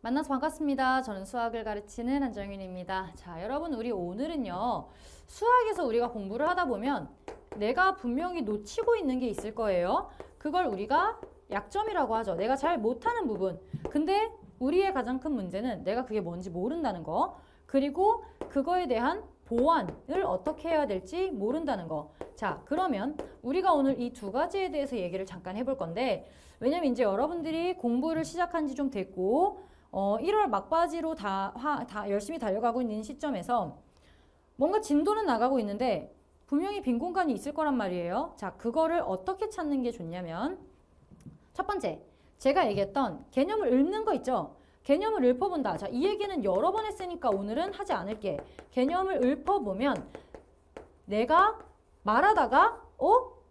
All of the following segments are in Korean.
만나서 반갑습니다. 저는 수학을 가르치는 한정윤입니다. 자, 여러분 우리 오늘은요. 수학에서 우리가 공부를 하다 보면 내가 분명히 놓치고 있는 게 있을 거예요. 그걸 우리가 약점이라고 하죠. 내가 잘 못하는 부분. 근데 우리의 가장 큰 문제는 내가 그게 뭔지 모른다는 거. 그리고 그거에 대한 보완을 어떻게 해야 될지 모른다는 거. 자, 그러면 우리가 오늘 이 두 가지에 대해서 얘기를 잠깐 해볼 건데, 왜냐면 이제 여러분들이 공부를 시작한 지 좀 됐고 1월 막바지로 다 열심히 달려가고 있는 시점에서 뭔가 진도는 나가고 있는데 분명히 빈 공간이 있을 거란 말이에요. 자, 그거를 어떻게 찾는 게 좋냐면 첫 번째, 제가 얘기했던 개념을 읊는 거 있죠? 개념을 읊어본다. 자, 이 얘기는 여러 번 했으니까 오늘은 하지 않을게. 개념을 읊어보면 내가 말하다가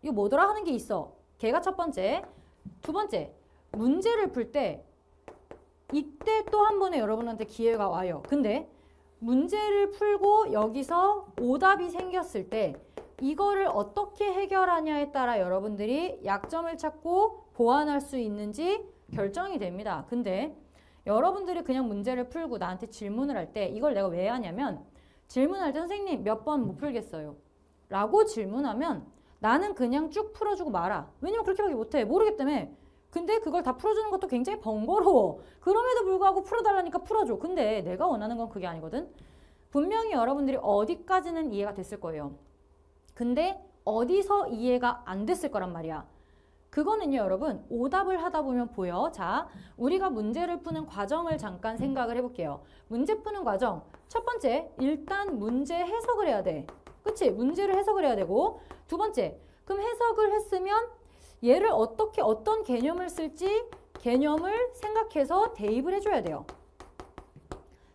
이거 뭐더라 하는 게 있어. 걔가 첫 번째. 두 번째, 문제를 풀 때 이때 또 한 번에 여러분한테 기회가 와요. 근데 문제를 풀고 여기서 오답이 생겼을 때 이거를 어떻게 해결하냐에 따라 여러분들이 약점을 찾고 보완할 수 있는지 결정이 됩니다. 근데 여러분들이 그냥 문제를 풀고 나한테 질문을 할 때 이걸 내가 왜 하냐면 질문할 때 선생님 몇 번 못 풀겠어요 라고 질문하면 나는 그냥 쭉 풀어주고 말아. 왜냐면 그렇게밖에 못해. 모르겠다며. 근데 그걸 다 풀어주는 것도 굉장히 번거로워. 그럼에도 불구하고 풀어달라니까 풀어줘. 근데 내가 원하는 건 그게 아니거든. 분명히 여러분들이 어디까지는 이해가 됐을 거예요. 근데 어디서 이해가 안 됐을 거란 말이야. 그거는요, 여러분, 오답을 하다 보면 보여. 자, 우리가 문제를 푸는 과정을 잠깐 생각을 해볼게요. 문제 푸는 과정. 첫 번째, 일단 문제 해석을 해야 돼. 그치? 문제를 해석을 해야 되고. 두 번째, 그럼 해석을 했으면 얘를 어떻게 어떤 개념을 쓸지 개념을 생각해서 대입을 해줘야 돼요.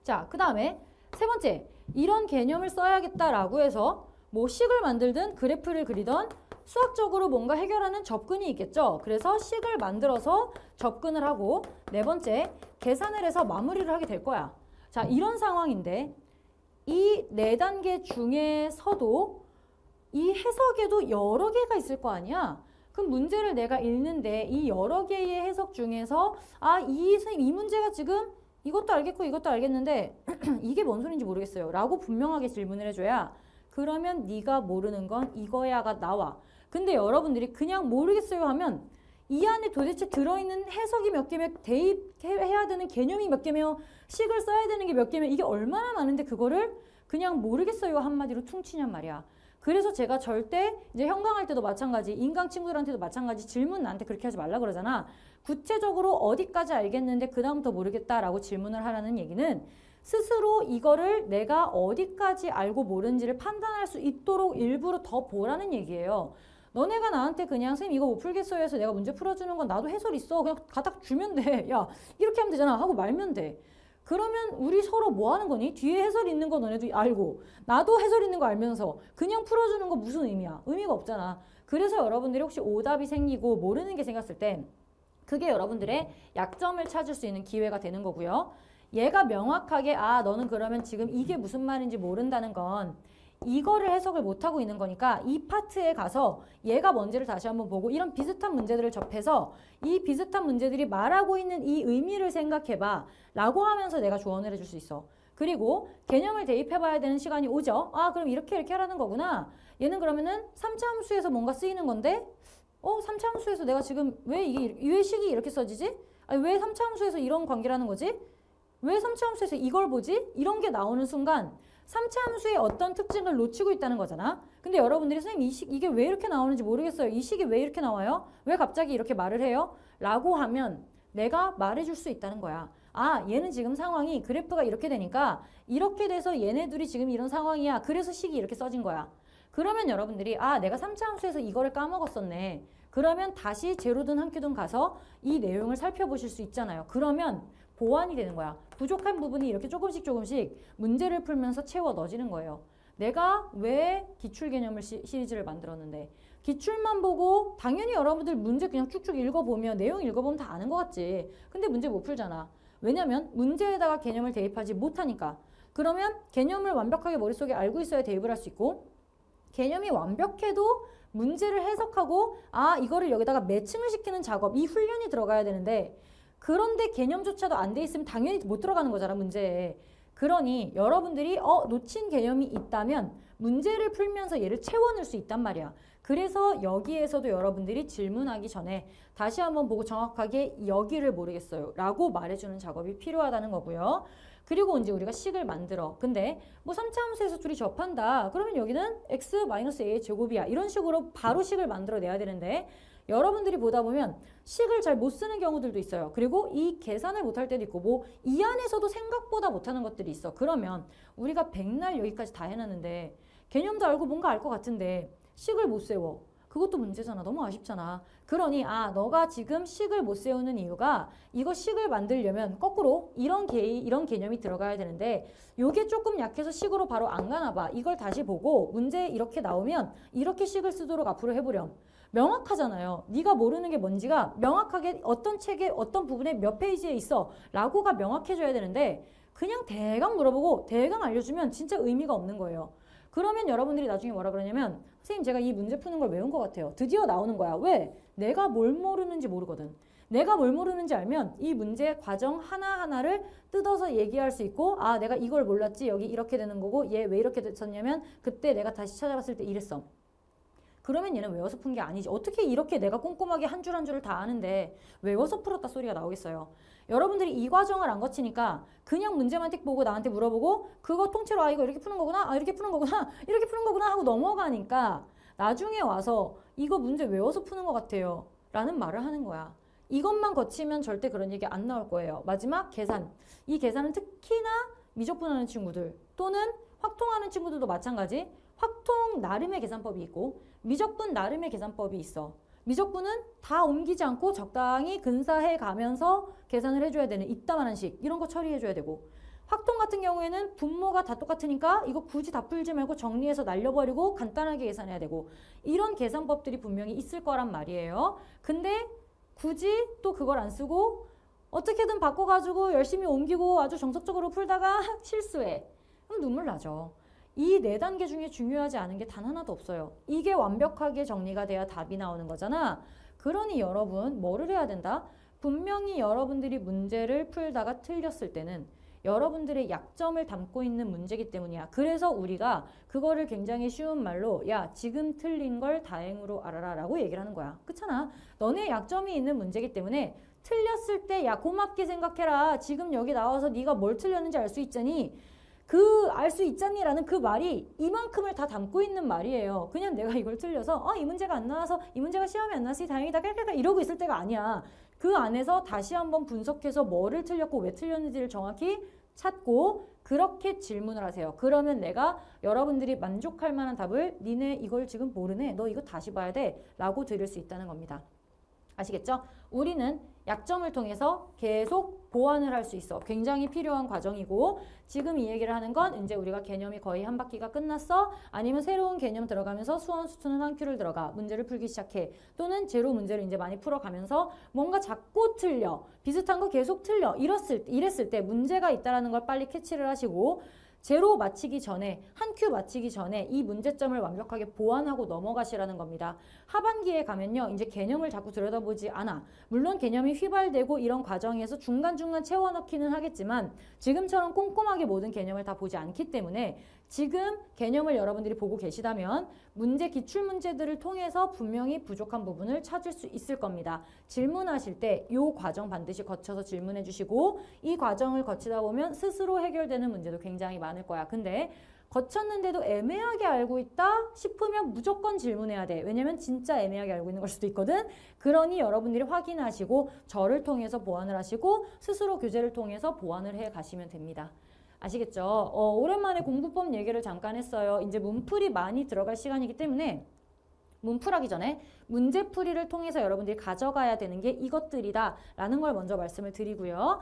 자, 그 다음에 세 번째, 이런 개념을 써야겠다라고 해서 뭐 식을 만들든 그래프를 그리던 수학적으로 뭔가 해결하는 접근이 있겠죠. 그래서 식을 만들어서 접근을 하고 네 번째, 계산을 해서 마무리를 하게 될 거야. 자, 이런 상황인데 이 네 단계 중에서도 이 해석에도 여러 개가 있을 거 아니야. 그럼 문제를 내가 읽는데 이 여러 개의 해석 중에서 선생님 이 문제가 지금 이것도 알겠고 이것도 알겠는데 이게 뭔 소린지 모르겠어요 라고 분명하게 질문을 해줘야 그러면 네가 모르는 건 이거야가 나와. 근데 여러분들이 그냥 모르겠어요 하면 이 안에 도대체 들어있는 해석이 몇 개며 대입해야 되는 개념이 몇 개며 식을 써야 되는 게 몇 개며 이게 얼마나 많은데 그거를 그냥 모르겠어요 한마디로 퉁치냔 말이야. 그래서 제가 절대 이제 현강할 때도 마찬가지, 인강 친구들한테도 마찬가지 질문 나한테 그렇게 하지 말라 그러잖아. 구체적으로 어디까지 알겠는데 그 다음부터 모르겠다라고 질문을 하라는 얘기는 스스로 이거를 내가 어디까지 알고 모르는지를 판단할 수 있도록 일부러 더 보라는 얘기예요. 너네가 나한테 그냥 선생님 이거 못 풀겠어요 해서 내가 문제 풀어주는 건 나도 해설 있어. 그냥 가닥 주면 돼. 야 이렇게 하면 되잖아 하고 말면 돼. 그러면 우리 서로 뭐 하는 거니? 뒤에 해설 있는 거 너네도 알고 나도 해설 있는 거 알면서 그냥 풀어주는 거 무슨 의미야? 의미가 없잖아. 그래서 여러분들이 혹시 오답이 생기고 모르는 게 생겼을 때 그게 여러분들의 약점을 찾을 수 있는 기회가 되는 거고요. 얘가 명확하게 너는 그러면 지금 이게 무슨 말인지 모른다는 건 이거를 해석을 못하고 있는 거니까 이 파트에 가서 얘가 뭔지를 다시 한번 보고 이런 비슷한 문제들을 접해서 이 비슷한 문제들이 말하고 있는 이 의미를 생각해봐 라고 하면서 내가 조언을 해줄 수 있어. 그리고 개념을 대입해봐야 되는 시간이 오죠. 그럼 이렇게 하라는 거구나. 얘는 그러면은 3차 함수에서 뭔가 쓰이는 건데 3차 함수에서 내가 지금 왜 식이 이렇게 써지지? 왜 3차 함수에서 이런 관계라는 거지? 왜 3차 함수에서 이걸 보지? 이런 게 나오는 순간 3차 함수의 어떤 특징을 놓치고 있다는 거잖아. 근데 여러분들이 선생님 이게 왜 이렇게 나오는지 모르겠어요. 이 식이 왜 이렇게 나와요? 왜 갑자기 이렇게 말을 해요? 라고 하면 내가 말해줄 수 있다는 거야. 얘는 지금 상황이 그래프가 이렇게 되니까 이렇게 돼서 얘네들이 지금 이런 상황이야. 그래서 식이 이렇게 써진 거야. 그러면 여러분들이 내가 3차 함수에서 이거를 까먹었었네. 그러면 다시 제로든 한큐든 가서 이 내용을 살펴보실 수 있잖아요. 그러면 보완이 되는 거야. 부족한 부분이 이렇게 조금씩 문제를 풀면서 채워 넣어지는 거예요. 내가 왜 기출개념을 시리즈를 만들었는데 기출만 보고 당연히 여러분들 문제 그냥 쭉쭉 읽어보면 내용 읽어보면 다 아는 것 같지. 근데 문제 못 풀잖아. 왜냐면 문제에다가 개념을 대입하지 못하니까. 그러면 개념을 완벽하게 머릿속에 알고 있어야 대입을 할 수 있고 개념이 완벽해도 문제를 해석하고 이거를 여기다가 매칭을 시키는 작업, 이 훈련이 들어가야 되는데 그런데 개념조차도 안 돼 있으면 당연히 못 들어가는 거잖아, 문제에. 그러니 여러분들이 놓친 개념이 있다면 문제를 풀면서 얘를 채워넣을 수 있단 말이야. 그래서 여기에서도 여러분들이 질문하기 전에 다시 한번 보고 정확하게 여기를 모르겠어요 라고 말해주는 작업이 필요하다는 거고요. 그리고 이제 우리가 식을 만들어. 근데 뭐 3차 함수에서 둘이 접한다. 그러면 여기는 x-a의 제곱이야. 이런 식으로 바로 식을 만들어내야 되는데 여러분들이 보다 보면 식을 잘 못 쓰는 경우들도 있어요. 그리고 이 계산을 못할 때도 있고 뭐 이 안에서도 생각보다 못하는 것들이 있어. 그러면 우리가 백날 여기까지 다 해놨는데 개념도 알고 뭔가 알 것 같은데 식을 못 세워. 그것도 문제잖아. 너무 아쉽잖아. 그러니 너가 지금 식을 못 세우는 이유가 이거 식을 만들려면 거꾸로 이런 개념이 들어가야 되는데 요게 조금 약해서 식으로 바로 안 가나 봐. 이걸 다시 보고 문제 이렇게 나오면 이렇게 식을 쓰도록 앞으로 해보렴. 명확하잖아요. 네가 모르는 게 뭔지가 명확하게 어떤 책에 어떤 부분에 몇 페이지에 있어 라고가 명확해져야 되는데 그냥 대강 물어보고 대강 알려주면 진짜 의미가 없는 거예요. 그러면 여러분들이 나중에 뭐라 그러냐면 선생님 제가 이 문제 푸는 걸 외운 것 같아요. 드디어 나오는 거야. 왜? 내가 뭘 모르는지 모르거든. 내가 뭘 모르는지 알면 이 문제 과정 하나하나를 뜯어서 얘기할 수 있고 내가 이걸 몰랐지. 여기 이렇게 되는 거고 얘 왜 이렇게 됐었냐면 그때 내가 다시 찾아봤을 때 이랬어. 그러면 얘는 외워서 푼 게 아니지. 어떻게 이렇게 내가 꼼꼼하게 한 줄 한 줄을 다 아는데 외워서 풀었다 소리가 나오겠어요. 여러분들이 이 과정을 안 거치니까 그냥 문제만 틱 보고 나한테 물어보고 그거 통째로 이거 이렇게 푸는 거구나. 이렇게 푸는 거구나. 이렇게 푸는 거구나 하고 넘어가니까 나중에 와서 이거 문제 외워서 푸는 것 같아요 라는 말을 하는 거야. 이것만 거치면 절대 그런 얘기 안 나올 거예요. 마지막 계산. 이 계산은 특히나 미적분하는 친구들 또는 확통하는 친구들도 마찬가지. 확통 나름의 계산법이 있고 미적분 나름의 계산법이 있어. 미적분은 다 옮기지 않고 적당히 근사해 가면서 계산을 해줘야 되는 이따만한 식 이런 거 처리해줘야 되고 확통 같은 경우에는 분모가 다 똑같으니까 이거 굳이 다 풀지 말고 정리해서 날려버리고 간단하게 계산해야 되고 이런 계산법들이 분명히 있을 거란 말이에요. 근데 굳이 또 그걸 안 쓰고 어떻게든 바꿔가지고 열심히 옮기고 아주 정석적으로 풀다가 실수해. 그럼 눈물 나죠. 이 4단계 중에 중요하지 않은 게 단 하나도 없어요. 이게 완벽하게 정리가 돼야 답이 나오는 거잖아. 그러니 여러분 뭐를 해야 된다? 분명히 여러분들이 문제를 풀다가 틀렸을 때는 여러분들의 약점을 담고 있는 문제이기 때문이야. 그래서 우리가 그거를 굉장히 쉬운 말로 야 지금 틀린 걸 다행으로 알아라 라고 얘기를 하는 거야. 그렇잖아. 너네 약점이 있는 문제이기 때문에 틀렸을 때 야 고맙게 생각해라. 지금 여기 나와서 네가 뭘 틀렸는지 알 수 있잖니. 그 알 수 있잖니 라는 그 말이 이만큼을 다 담고 있는 말이에요. 그냥 내가 이걸 틀려서 이 문제가 안 나와서 이 문제가 시험에 안 나왔으니 다행이다 깔깔깔 이러고 있을 때가 아니야. 그 안에서 다시 한번 분석해서 뭐를 틀렸고 왜 틀렸는지를 정확히 찾고 그렇게 질문을 하세요. 그러면 내가 여러분들이 만족할 만한 답을 니네 이걸 지금 모르네. 너 이거 다시 봐야 돼. 라고 드릴 수 있다는 겁니다. 아시겠죠? 우리는 약점을 통해서 계속 보완을 할 수 있어. 굉장히 필요한 과정이고 지금 이 얘기를 하는 건 이제 우리가 개념이 거의 한 바퀴가 끝났어. 아니면 새로운 개념 들어가면서 수원, 수투는 한 큐를 들어가. 문제를 풀기 시작해. 또는 제로 문제를 이제 많이 풀어가면서 뭔가 자꾸 틀려. 비슷한 거 계속 틀려. 이랬을 때 문제가 있다는 걸 빨리 캐치를 하시고 제로 마치기 전에 한 큐 마치기 전에 이 문제점을 완벽하게 보완하고 넘어가시라는 겁니다. 하반기에 가면요. 이제 개념을 자꾸 들여다보지 않아. 물론 개념이 휘발되고 이런 과정에서 중간중간 채워넣기는 하겠지만 지금처럼 꼼꼼하게 모든 개념을 다 보지 않기 때문에 지금 개념을 여러분들이 보고 계시다면 문제 기출문제들을 통해서 분명히 부족한 부분을 찾을 수 있을 겁니다. 질문하실 때 이 과정 반드시 거쳐서 질문해 주시고 이 과정을 거치다 보면 스스로 해결되는 문제도 굉장히 많을 거야. 근데 거쳤는데도 애매하게 알고 있다 싶으면 무조건 질문해야 돼. 왜냐면 진짜 애매하게 알고 있는 걸 수도 있거든. 그러니 여러분들이 확인하시고 저를 통해서 보완을 하시고 스스로 교재를 통해서 보완을 해 가시면 됩니다. 아시겠죠? 오랜만에 공부법 얘기를 잠깐 했어요. 이제 문풀이 많이 들어갈 시간이기 때문에 문풀하기 전에 문제풀이를 통해서 여러분들이 가져가야 되는 게 이것들이다 라는 걸 먼저 말씀을 드리고요.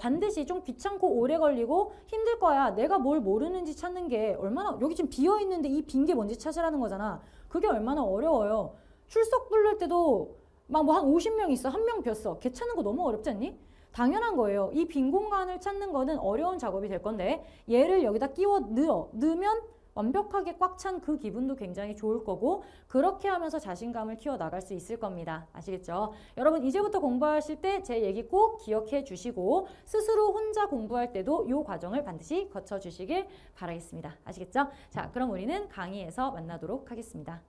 반드시 좀 귀찮고 오래 걸리고 힘들 거야. 내가 뭘 모르는지 찾는 게 얼마나 여기 지금 비어있는데 이 빈 게 뭔지 찾으라는 거잖아. 그게 얼마나 어려워요. 출석 부를 때도 막 뭐 한 50명 있어. 한 명 비었어. 걔 찾는 거 너무 어렵지 않니? 당연한 거예요. 이 빈 공간을 찾는 거는 어려운 작업이 될 건데 얘를 여기다 끼워 넣으면 완벽하게 꽉 찬 그 기분도 굉장히 좋을 거고 그렇게 하면서 자신감을 키워나갈 수 있을 겁니다. 아시겠죠? 여러분 이제부터 공부하실 때 제 얘기 꼭 기억해 주시고 스스로 혼자 공부할 때도 이 과정을 반드시 거쳐주시길 바라겠습니다. 아시겠죠? 자, 그럼 우리는 강의에서 만나도록 하겠습니다.